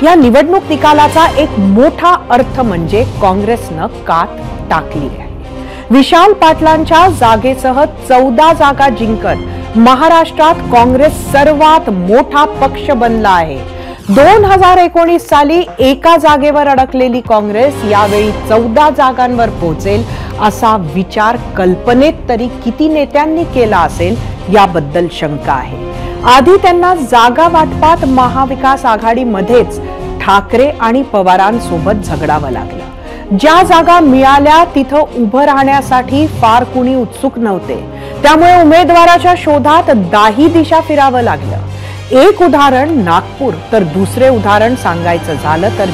या निवडणूक निकालाचा एक मोठा अर्थ म्हणजे काँग्रेसनं कात टाकली आहे। विशाल पाटलांच्या जागेसह 14 जागा जिंकत महाराष्ट्रात काँग्रेस सर्वात मोठा पक्ष बनला आहे। 2019 साली एका जागेवर अडकलेली काँग्रेस यावेळी 14 जागांवर पोहोचेल असा विचार कल्पनेत तरी किती नेत्यांनी केला असेल याबद्दल शंका आहे। आधी त्यांना जागा वाटपात महाविकास आघाडीमध्येच ठाकरे आणि पवारांसोबत झगडावं लागलं। ज्या जागा मिळाल्या तिथं उभं राहण्यासाठी फार कुणी उत्सुक नव्हते, त्यामुळे उमेदवाराच्या शोधात दाही दिशा फिरावं लागलं। एक उदाहरण नागपूर तर दुसरे उदाहरण सांगायचं झालं तर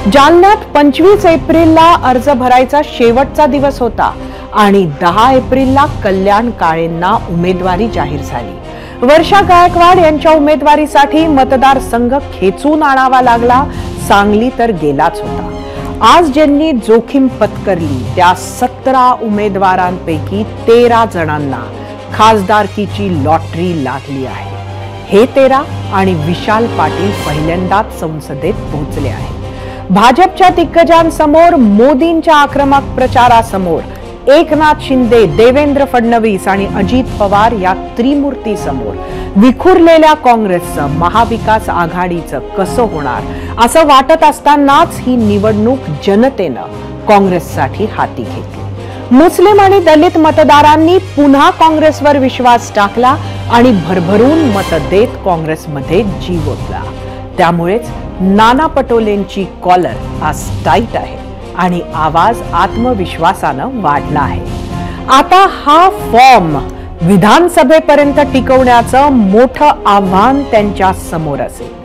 जालन्यात 25 एप्रिलला अर्ज भरायचा शेवटचा दिवस होता आणि 10 एप्रिलला कल्याण काळेंना उमेदवारी जाहीर झाली। वर्षा गायकवाड यांच्या उमेदवारीसाठी मतदारसंघ खेचून आणावा लागला। सांगली तर गेलाच होता। आज ज्यांनी जोखीम पत्करली त्या 17 उमेदवारांपैकी 13 जणांना खासदारकीची लॉटरी लागली आहे। हे 13 आणि विशाल पाटील पहिल्यांदाच संसदेत पोहोचले आहेत। भाजपच्या दिग्गजांसमोर, मोदींच्या आक्रमक प्रचारासमोर, एकनाथ शिंदे, देवेंद्र फडणवीस आणि अजित पवार या त्रिमूर्ती समोर विखुरलेल्या काँग्रेसचं महाविकास आघाडीचं कसं होणार असं वाटत असतानाच ही निवडणूक जनतेनं काँग्रेससाठी हाती घेतली। मुस्लिम आणि दलित मतदारांनी पुन्हा काँग्रेसवर विश्वास टाकला आणि भरभरून मत देत काँग्रेसमध्ये जीव ओतला। त्यामुळेच नाना पटोलेंची कॉलर आज टाईट आहे आणि आवाज आत्मविश्वासानं वाढला आहे। आता हा फॉर्म विधानसभेपर्यंत टिकवण्याचं मोठं आव्हान त्यांच्या समोर असेल।